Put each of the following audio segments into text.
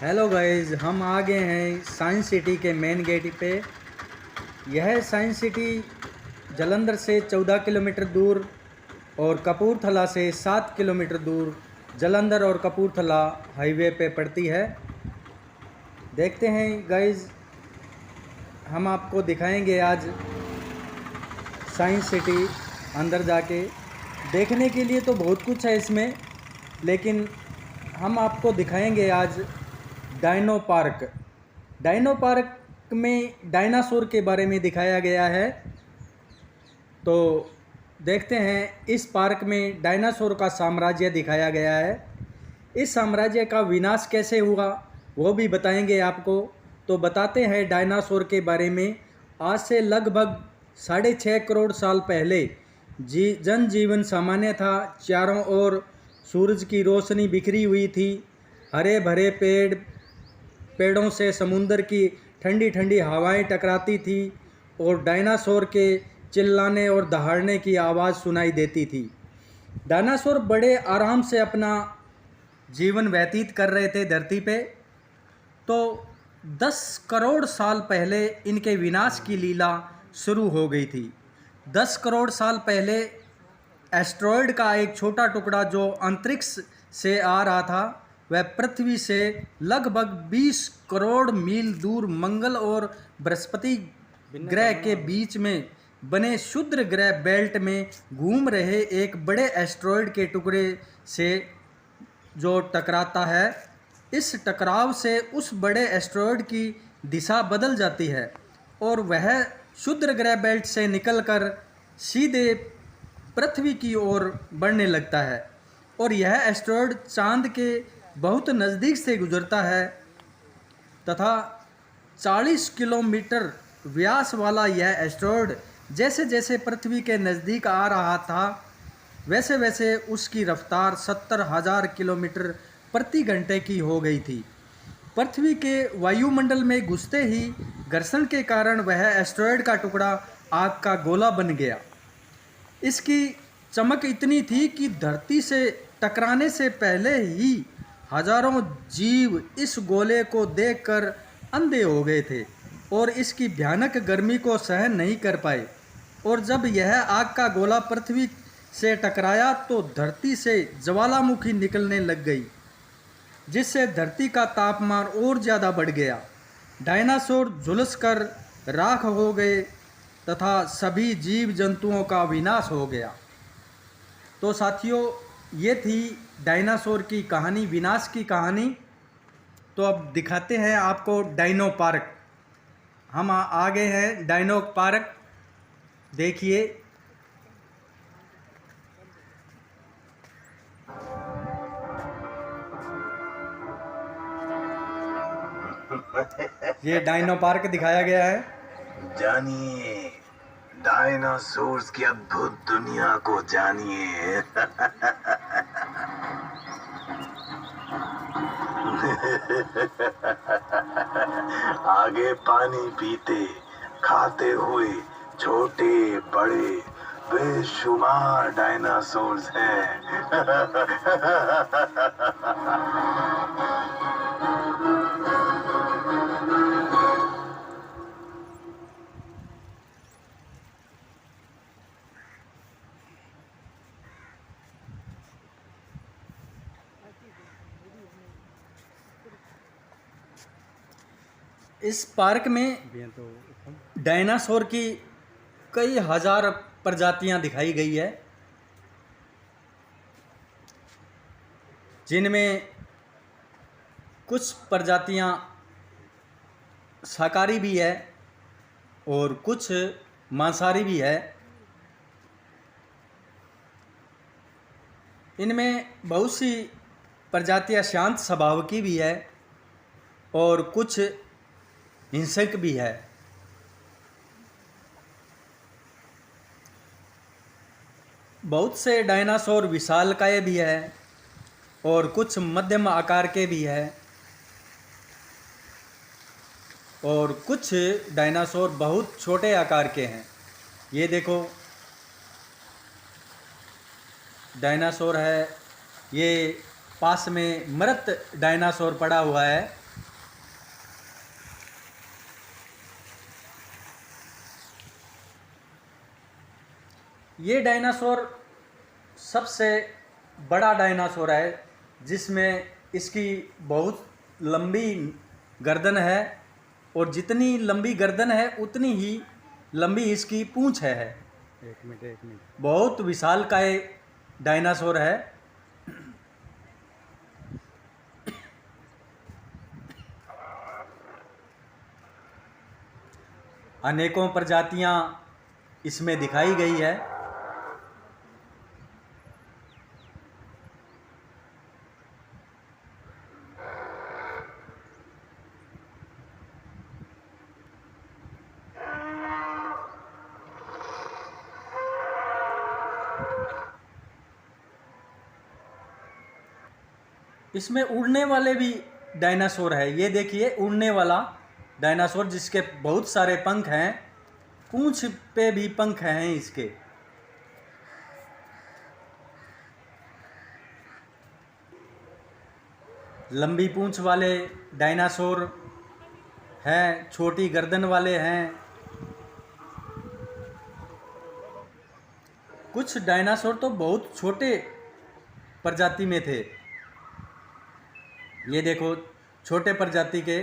Hello guys, हम आ गए हैं साइंस सिटी के मेन गेट पे। यह साइंस सिटी जालंधर से 14 किलोमीटर दूर और कपूरथला से 7 किलोमीटर दूर जालंधर और कपूरथला हाईवे पे पड़ती है। देखते हैं गाइस, हम आपको दिखाएंगे आज साइंस सिटी। अंदर जाके देखने के लिए तो बहुत कुछ है इसमें, लेकिन हम आपको दिखाएंगे आज डायनो पार्क। डायनो पार्क में डायनासोर के बारे में दिखाया गया है। तो देखते हैं, इस पार्क में डायनासोर का साम्राज्य दिखाया गया है। इस साम्राज्य का विनाश कैसे हुआ वो भी बताएंगे आपको। तो बताते हैं डायनासोर के बारे में। आज से लगभग 6.5 करोड़ साल पहले जनजीवन सामान्य था। चारों ओर सूरज की रोशनी बिखरी हुई थी। हरे भरे पेड़ों से समुंदर की ठंडी ठंडी हवाएं टकराती थी और डायनासोर के चिल्लाने और दहाड़ने की आवाज़ सुनाई देती थी। डायनासोर बड़े आराम से अपना जीवन व्यतीत कर रहे थे धरती पे। तो 10 करोड़ साल पहले इनके विनाश की लीला शुरू हो गई थी। 10 करोड़ साल पहले एस्ट्रॉयड का एक छोटा टुकड़ा जो अंतरिक्ष से आ रहा था, वह पृथ्वी से लगभग 20 करोड़ मील दूर मंगल और बृहस्पति ग्रह के बीच में बने क्षुद्र ग्रह बेल्ट में घूम रहे एक बड़े एस्ट्रॉयड के टुकड़े से जो टकराता है। इस टकराव से उस बड़े एस्ट्रॉयड की दिशा बदल जाती है और वह क्षुद्र ग्रह बेल्ट से निकलकर सीधे पृथ्वी की ओर बढ़ने लगता है और यह एस्ट्रॉयड चांद के बहुत नज़दीक से गुजरता है तथा 40 किलोमीटर व्यास वाला यह एस्ट्रॉयड जैसे जैसे पृथ्वी के नज़दीक आ रहा था, वैसे वैसे उसकी रफ्तार 70,000 किलोमीटर प्रति घंटे की हो गई थी। पृथ्वी के वायुमंडल में घुसते ही घर्षण के कारण वह एस्ट्रॉयड का टुकड़ा आग का गोला बन गया। इसकी चमक इतनी थी कि धरती से टकराने से पहले ही हजारों जीव इस गोले को देखकर अंधे हो गए थे और इसकी भयानक गर्मी को सहन नहीं कर पाए। और जब यह आग का गोला पृथ्वी से टकराया तो धरती से ज्वालामुखी निकलने लग गई, जिससे धरती का तापमान और ज़्यादा बढ़ गया। डायनासोर झुलस कर राख हो गए तथा सभी जीव जंतुओं का विनाश हो गया। तो साथियों, ये थी डायनासोर की कहानी, विनाश की कहानी। तो अब दिखाते हैं आपको डायनो पार्क। हम आ गए हैं डायनो पार्क। देखिए, ये डायनो पार्क दिखाया गया है। जानिए, डायनासोर्स की अद्भुत दुनिया को जानिए। आगे पानी पीते खाते हुए छोटे बड़े बेशुमार डायनासोर्स हैं। इस पार्क में डायनासोर की कई हजार प्रजातियां दिखाई गई है, जिनमें कुछ प्रजातियां शाकाहारी भी है और कुछ मांसाहारी भी है। इनमें बहुत सी प्रजातियां शांत स्वभाव की भी है और कुछ हिंसक भी है। बहुत से डायनासोर विशालकाय भी है और कुछ मध्यम आकार के भी है और कुछ डायनासोर बहुत छोटे आकार के हैं। ये देखो, डायनासोर है। ये पास में मृत डायनासोर पड़ा हुआ है। ये डायनासोर सबसे बड़ा डायनासोर है, जिसमें इसकी बहुत लंबी गर्दन है, और जितनी लंबी गर्दन है उतनी ही लंबी इसकी पूंछ है। एक मिनट। बहुत विशालकाय डायनासोर है। अनेकों प्रजातियां इसमें दिखाई गई है। इसमें उड़ने वाले भी डायनासोर है। ये देखिए, उड़ने वाला डायनासोर जिसके बहुत सारे पंख हैं, पूंछ पे भी पंख हैं इसके। लंबी पूंछ वाले डायनासोर हैं, छोटी गर्दन वाले हैं। कुछ डायनासोर तो बहुत छोटे प्रजाति में थे। ये देखो, छोटे प्रजाति के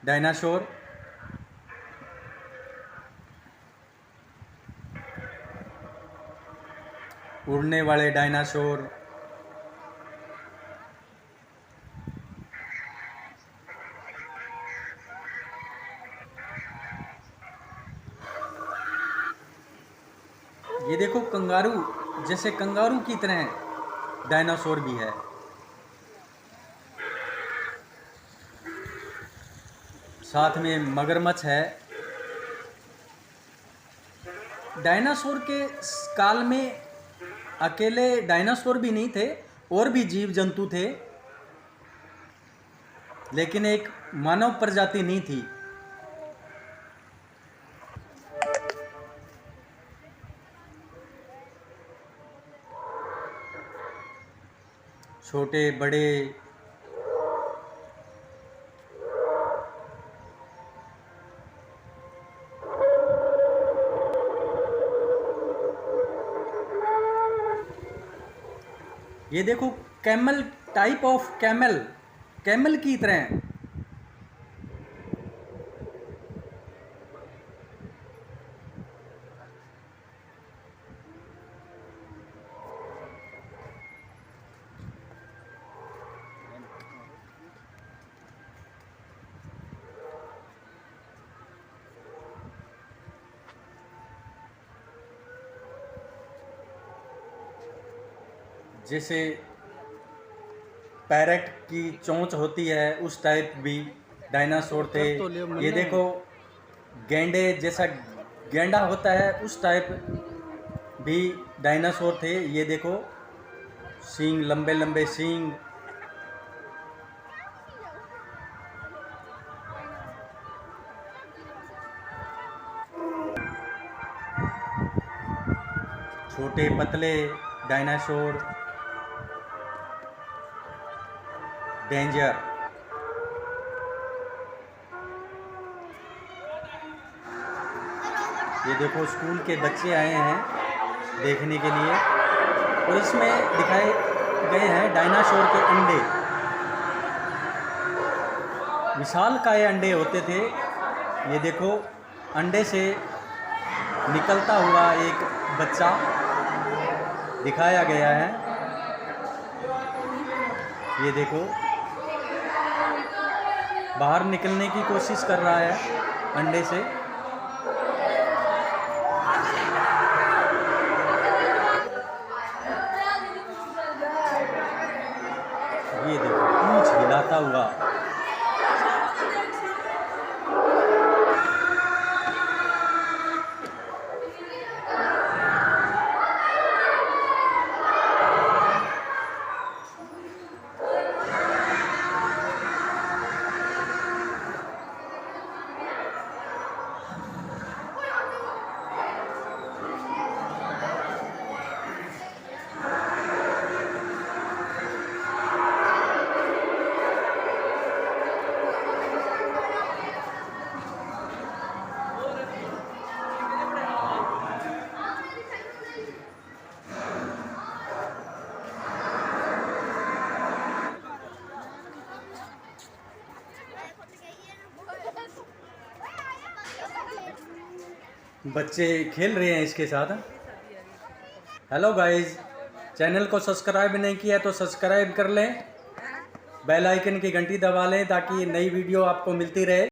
डायनासोर। उड़ने वाले डायनासोर। ये देखो, कंगारू, जैसे कंगारू की तरह डायनासोर भी है। साथ में मगरमच्छ है। डायनासोर के काल में अकेले डायनासोर भी नहीं थे, और भी जीव जंतु थे, लेकिन एक मानव प्रजाति नहीं थी। छोटे बड़े ये देखो, camel, type of camel, camel की तरह। जैसे पैरेट की चोंच होती है, उस टाइप भी डायनासोर थे। ये देखो, गेंडे जैसा गेंडा होता है, उस टाइप भी डायनासोर थे। ये देखो, सींग, लंबे लंबे सींग। छोटे पतले डायनासोर। डेंजर। ये देखो, स्कूल के बच्चे आए हैं देखने के लिए, और इसमें दिखाए गए हैं डायनासोर के अंडे। विशालकाय अंडे होते थे। ये देखो, अंडे से निकलता हुआ एक बच्चा दिखाया गया है। ये देखो, बाहर निकलने की कोशिश कर रहा है अंडे से। ये देखो, पूंछ हिलाता हुआ। बच्चे खेल रहे हैं इसके साथ। हेलो गाइस, चैनल को सब्सक्राइब नहीं किया तो सब्सक्राइब कर लें, बेल आइकन की घंटी दबा लें ताकि नई वीडियो आपको मिलती रहे।